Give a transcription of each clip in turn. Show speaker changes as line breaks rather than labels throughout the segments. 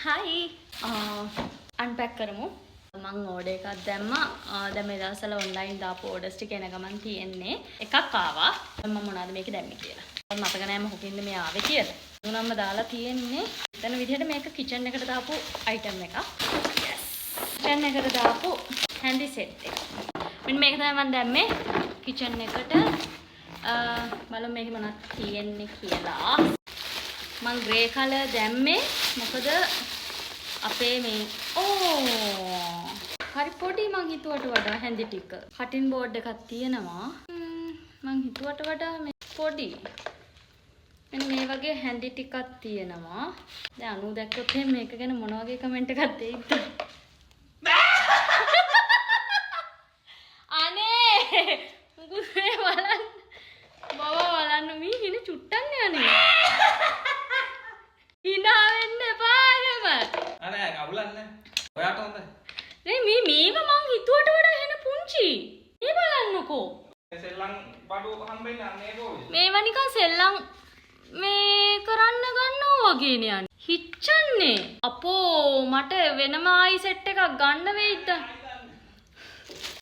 Hi. Unpack කරමු. මම order එකක් දැම්මා. දැන් මේ දවස්වල ඔන්ලයින් දාපු ඕඩර්ස් ටික එන ගමන් තියෙන්නේ. එකක් ආවා. මම මොනවද මේක දැම්මේ කියලා. මම මතක නැහැ මොකකින්ද මේ ආවේ කියලා. උනම්ම දාලා තියෙන්නේ. එතන විදිහට මේක කිචන් එකට දාපු අයිටම් එකක්. Yes. කිචන් එකට දාපු හැන්ඩි සෙට් එක. මෙන්න මේක තමයි මම දැම්මේ කිචන් එකට. බලමු මේක මොනවද තියෙන්නේ කියලා. මම ග්‍රේ කලර් දැම්මේ මොකද අපේ මේ හරි පොඩි මං හිතුවට වඩා හැන්දි ටික කටින් බෝඩ් එකක් තියෙනවා මං හිතුවට වඩා මේ පොඩි මෙන්න මේ වගේ හැන්දි ටිකක් තියෙනවා දැන් අනු දැක්කොත් මේක ගැන මොන වගේ කමෙන්ට් එකක් දෙයිද අනේ මුකුත් බලන්න බබා බලන්න මේ හින චුට්ටක් යන්නේ hina වෙන්න එපා එහෙම.
අනේ අවුලන්නේ. ඔයාට හොඳයි.
නේ මේව මං හිතුවට වඩා එන පුංචි. මේ බලන්නකෝ.
සෙල්ලම් බඩු හම්බෙන්නේ අනේ කොහොමද?
මේවා නිකන් සෙල්ලම් මේ කරන්න ගන්නවා වගේ නේ යන්නේ. හිච්චන්නේ. අපෝ මට වෙනම ආයි සෙට් එකක් ගන්න වෙයිද?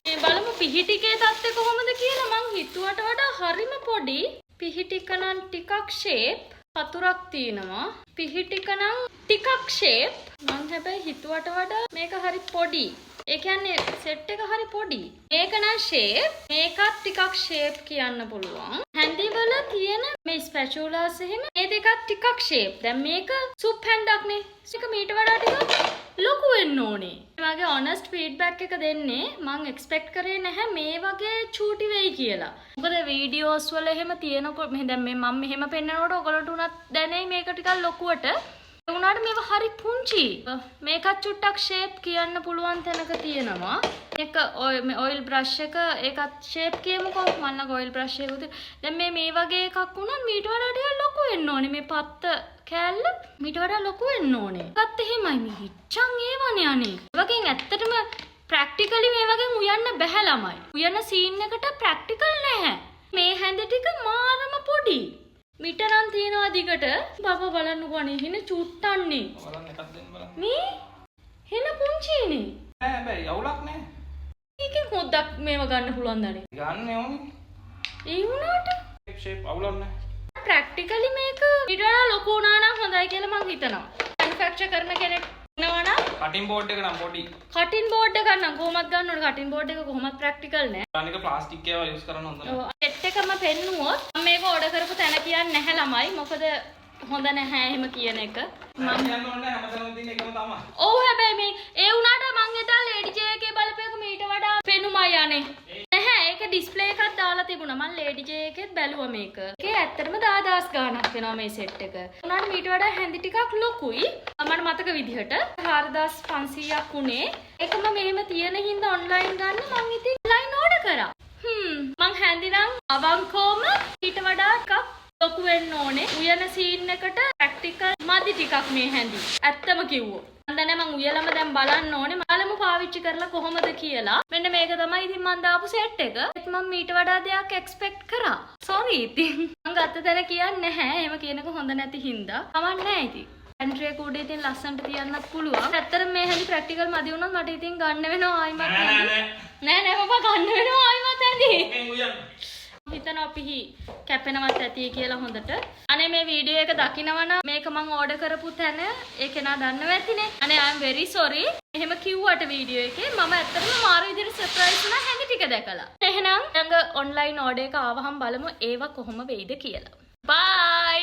මේ බලමු පිහිටිකේ තත්ත්වය කොහොමද කියලා මං හිතුවට වඩා හරිම පොඩි. පිහිටික නම් ටිකක් ෂේප් පතුරක් තියෙනවා පිහිටික නම් ටිකක් ෂේප් මං හැබැයි හිතුවට වඩා මේක හරි පොඩි ඒ කියන්නේ සෙට් එක හරි පොඩි මේක නම් ෂේප් මේකත් ටිකක් ෂේප් කියන්න පුළුවන් හැන්ඩි වල තියෙන මේ ස්පැචුලාස් එහෙම මේ දෙකත් ටිකක් ෂේප් දැන් මේක සුප් හැන්ඩක් නේ ඒක මීට වඩා ටිකක් ලොකු වෙන්න ඕනේ මගේ ඔනස්ට් ෆීඩ්බැක් එක දෙන්නේ මං එක්ස්පෙක්ට් කරේ නැහැ මේ වගේ චූටි වෙයි කියලා මොකද වීඩියෝස් වල එහෙම තියෙනකොට මෙහෙ දැන් මේ මම මෙහෙම පෙන්නනකොට ඔයගලන්ට උනත් දැනෙයි මේක ටිකක් ලොකුවට ඒ උනාට මේක හරි පුංචි මේකත් චුට්ටක් ෂේප් කියන්න පුළුවන් තැනක තියෙනවා එක ඔයිල් බ්‍රෂ් එක ඒකත් ෂේප් කියමුකෝ මන්න ඔයිල් බ්‍රෂ් එක උදේ දැන් මේ වගේ එකක් වුණා මීට වඩා ටිකක් ලොකු වෙන්න ඕනේ මේ පත්ත කෑල්ල මීට වඩා ලොකු වෙන්න ඕනේ ඒකත් එහෙමයි මේ හිච්චන් ඒවනේ අනේ ඒ වගේ ඇත්තටම ප්‍රැක්ටිකලි මේ වගේ උයන්න බෑ ළමයි උයන සීන් එකට ප්‍රැක්ටිකල් නැහැ මේ හැඳ ටික මාරම පොඩි මීටරන් තියනවා දිගට බබා බලන්නකෝ අනේ හින චුට්ටන්නේ
බලන්න එකක් දෙන්න බලන්න
මේ හින පුංචිනේ
නෑ හැබැයි අවුලක් නෑ
මේකෙන් හොද්දක් මේව ගන්න පුළුවන් දනේ
ගන්න ඕනේ
ඒ වුණාට
ෂේප් අවුලක් නෑ
ප්‍රැක්ටිකලි මේක ඊට වඩා ලොකු වුණා නම් හොඳයි කියලා මං හිතනවා මැනුෆැක්චර් කරන කෙනෙක් ඉන්නවා නම්
කටින් බෝඩ් එක නම් පොඩි
කටින් බෝඩ් එක ගන්න කොහොමද ගන්න ඕනේ කටින් බෝඩ් එක කොහොමත් ප්‍රැක්ටිකල් නෑ
අනික ප්ලාස්ටික් ඒවා යූස් කරන්න හොඳ නෑ
සෙට් එකම පෙන්නුවොත් මම මේක ඕඩර් කරපු තැන කියන්නේ නැහැ ළමයි මොකද හොඳ නැහැ එහෙම කියන එක
මම කියන්න ඕනේ හැමතැනම තියෙන එකම තමයි
ඔව් හැබැයි මේ ඒ වුණාට මං එදා ලේඩි ජේ එකේ බලපෑක මීට වඩා පෙනුමයි යන්නේ නැහැ ඒක ඩිස්ප්ලේ එකක් දාලා තිබුණා මං ලේඩි ජේ එකෙත් බැලුවා මේක ඒකේ ඇත්තටම 10000 ගාණක් වෙනවා මේ සෙට් එක උනාට මීට වඩා හැඳි ටිකක් ලොකුයි මට මතක විදිහට 4500ක් උනේ ඒකම මෙහෙම තියෙන හින්දා ඔන්ලයින් ගන්න මං ඉතින් ඔන්ලයින් ඕඩර් කරා මං හැඳි නම් අවංකවම ඊට වඩා ටිකක් ලොකු වෙන්න ඕනේ උයන සීන් එකට ප්‍රැක්ටිකල් මදි ටිකක් මේ හැඳි ඇත්තම කිව්වොත් මම දැන් මං උයලම දැන් බලන්න ඕනේ බලමු පාවිච්චි කරලා කොහොමද කියලා මෙන්න මේක තමයි ඉතින් මං දාපු සෙට් එක ඒත් මං මීට වඩා දෙයක් එක්ස්පෙක්ට් කරා සෝරි ඉතින් මං ගත්ත තැන කියන්නේ නැහැ එහෙම කියනක හොඳ නැති හින්දා කමක් නැහැ ඉතින් පැන්ට්‍රි එක උඩේ ඉතින් ලස්සනට තියන්නත් පුළුවන් ඇත්තටම මේ හැඳි ප්‍රැක්ටිකල් මදි වුණොත් මට ඉතින් ගන්න වෙනවා ආයිමත් නෑ මම ගන්න වෙනවා ආයිමත් හැඳි හිතනවා පිහි කැපෙනවත් ඇති කියලා හොඳට. අනේ මේ වීඩියෝ එක දකිනවනම් මේක මම ඕඩර් කරපු තැන ඒක නා දන්නව ඇතිනේ. අනේ I am very sorry. එහෙම කිව්වට වීඩියෝ එකේ මම ඇත්තටම මාරු විදිහට සර්ප්‍රයිස් වුණා හැඟි ටික දැකලා. එහෙනම් ළඟ ඔන්ලයින් ඕඩර් එක ආවහම බලමු ඒව කොහොම වෙයිද කියලා. Bye.